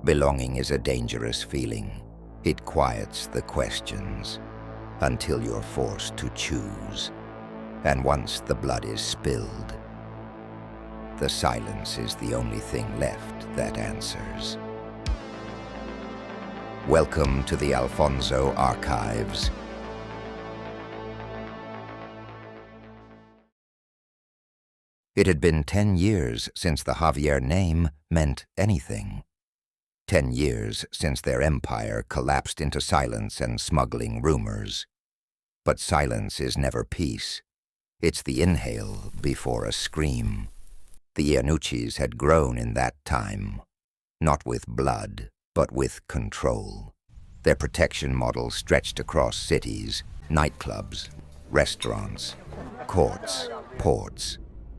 Belonging is a dangerous feeling. It quiets the questions until you're forced to choose. And once the blood is spilled, the silence is the only thing left that answers. Welcome to the Alphonso Archives. It had been 10 years since the Javier name meant anything. 10 years since their empire collapsed into silence and smuggling rumors. But silence is never peace. It's the inhale before a scream. The Ianuccis had grown in that time, not with blood, but with control. Their protection model stretched across cities, nightclubs, restaurants, courts, ports.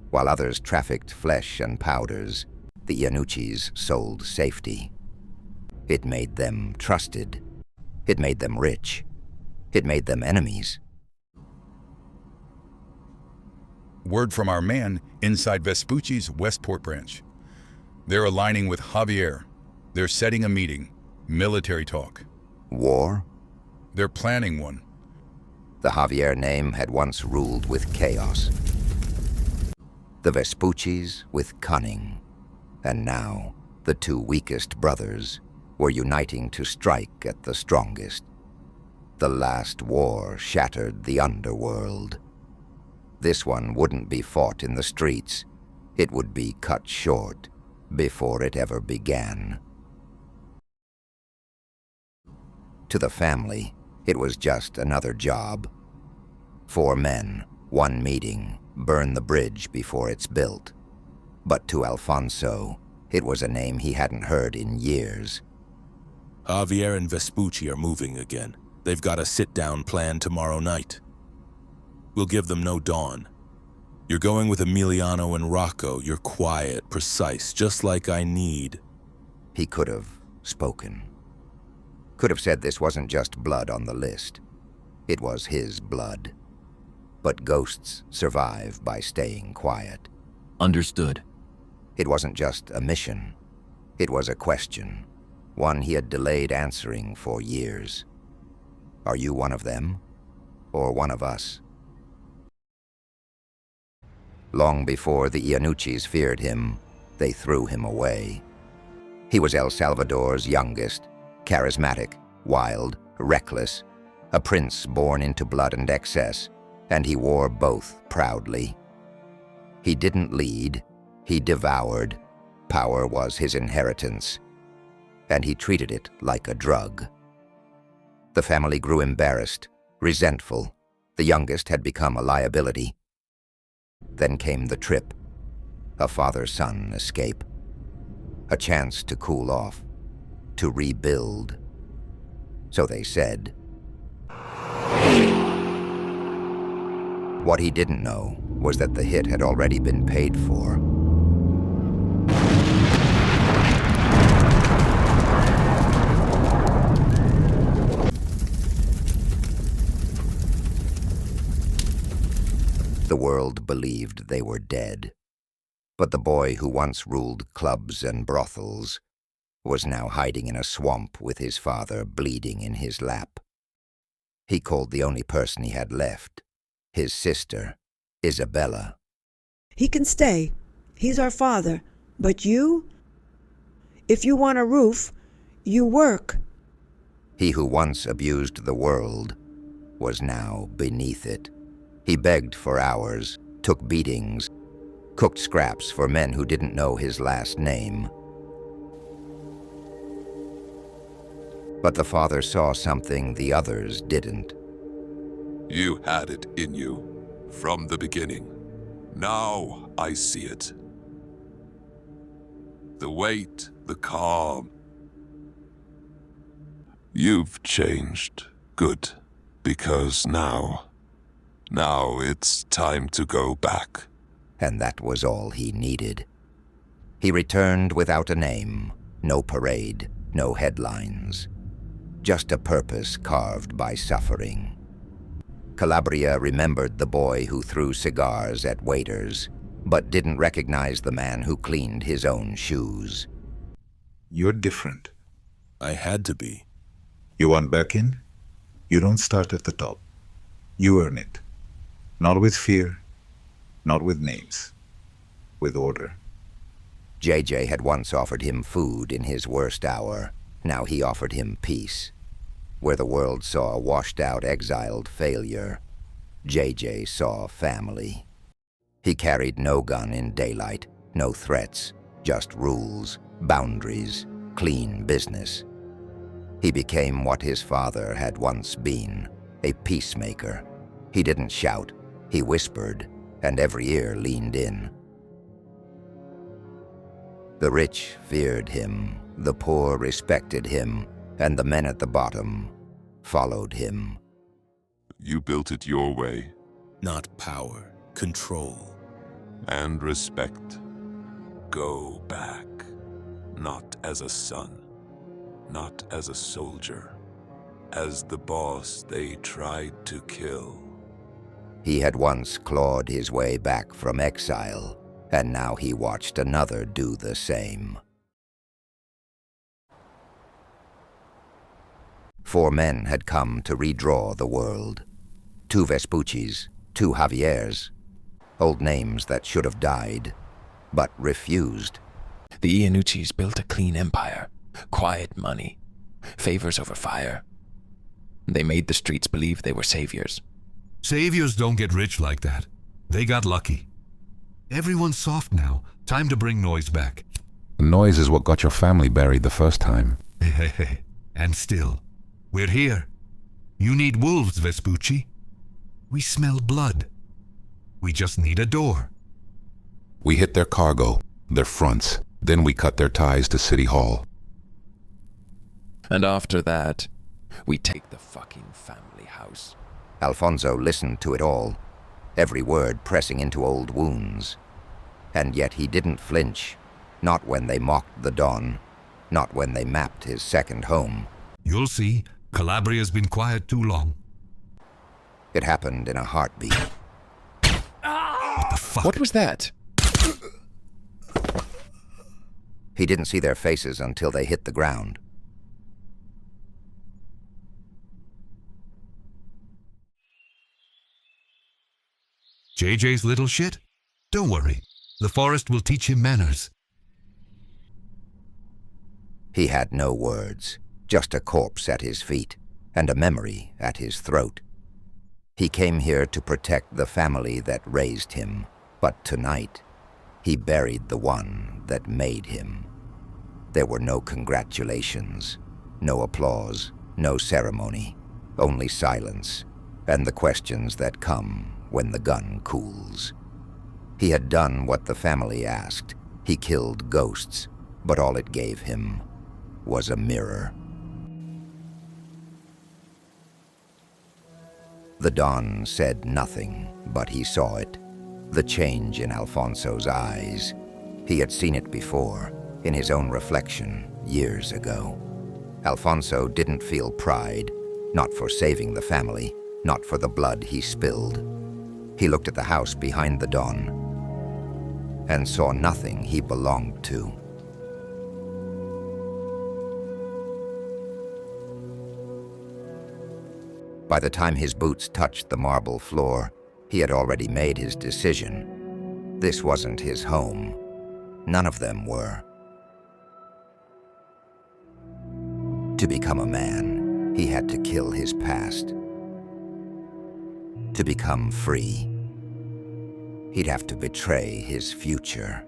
While others trafficked flesh and powders, the Ianuccis sold safety. It made them trusted. It made them rich. It made them enemies. Word from our man inside Vespucci's Westport branch. They're aligning with Javier. They're setting a meeting. Military talk. War? They're planning one. The Javier name had once ruled with chaos. The Vespuccis with cunning. And now, the two weakest brothers were uniting to strike at the strongest. The last war shattered the underworld. This one wouldn't be fought in the streets. It would be cut short before it ever began. To the family, it was just another job. 4 men, 1 meeting, burn the bridge before it's built. But to Alphonso, it was a name he hadn't heard in years. Javier and Vespucci are moving again. They've got a sit-down plan tomorrow night. We'll give them no dawn. You're going with Emiliano and Rocco. You're quiet, precise, just like I need. He could have spoken. Could have said this wasn't just blood on the list. It was his blood. But ghosts survive by staying quiet. Understood. It wasn't just a mission. It was a question. One he had delayed answering for years. Are you one of them? Or one of us? Long before the Ianuccis feared him, they threw him away. He was El Salvador's youngest, charismatic, wild, reckless, a prince born into blood and excess, and he wore both proudly. He didn't lead, he devoured. Power was his inheritance, and he treated it like a drug. The family grew embarrassed, resentful. The youngest had become a liability. Then came the trip, a father-son escape, a chance to cool off, to rebuild. So they said. What he didn't know was that the hit had already been paid for. The world believed they were dead, but the boy who once ruled clubs and brothels was now hiding in a swamp with his father bleeding in his lap. He called the only person he had left, his sister, Isabella. He can stay. He's our father. But you? If you want a roof, you work. He who once abused the world was now beneath it. He begged for hours, took beatings, cooked scraps for men who didn't know his last name. But the father saw something the others didn't. You had it in you, from the beginning. Now I see it. The weight, the calm. You've changed. Good. Because now it's time to go back. And that was all he needed. He returned without a name, no parade, no headlines. Just a purpose carved by suffering. Calabria remembered the boy who threw cigars at waiters, but didn't recognize the man who cleaned his own shoes. You're different. I had to be. You want back in? You don't start at the top. You earn it. Not with fear, not with names, with order. JJ had once offered him food in his worst hour. Now he offered him peace. Where the world saw a washed-out, exiled failure, JJ saw family. He carried no gun in daylight, no threats, just rules, boundaries, clean business. He became what his father had once been, a peacemaker. He didn't shout, he whispered, and every ear leaned in. The rich feared him, the poor respected him, and the men at the bottom followed him. You built it your way. Not power, control. And respect. Go back. Not as a son. Not as a soldier. As the boss they tried to kill. He had once clawed his way back from exile, and now he watched another do the same. 4 men had come to redraw the world. 2 Vespuccis, 2 Javiers, old names that should have died, but refused. The Ianuccis built a clean empire, quiet money, favors over fire. They made the streets believe they were saviors. Saviors don't get rich like that. They got lucky. Everyone's soft now. Time to bring noise back. The noise is what got your family buried the first time. Hey. And still, we're here. You need wolves, Vespucci. We smell blood. We just need a door. We hit their cargo, their fronts, then we cut their ties to City Hall. And after that, we take the fucking family house. Alphonso listened to it all, every word pressing into old wounds. And yet he didn't flinch, not when they mocked the Don, not when they mapped his second home. You'll see, Calabria's been quiet too long. It happened in a heartbeat. What the fuck? What was that? He didn't see their faces until they hit the ground. JJ's little shit? Don't worry. The forest will teach him manners. He had no words, just a corpse at his feet, and a memory at his throat. He came here to protect the family that raised him, but tonight, he buried the one that made him. There were no congratulations, no applause, no ceremony, only silence, and the questions that come when the gun cools. He had done what the family asked. He killed ghosts, but all it gave him was a mirror. The Don said nothing, but he saw it. The change in Alphonso's eyes. He had seen it before, in his own reflection, years ago. Alphonso didn't feel pride, not for saving the family, not for the blood he spilled. He looked at the house behind the Don and saw nothing he belonged to. By the time his boots touched the marble floor, he had already made his decision. This wasn't his home. None of them were. To become a man, he had to kill his past. To become free, he'd have to betray his future.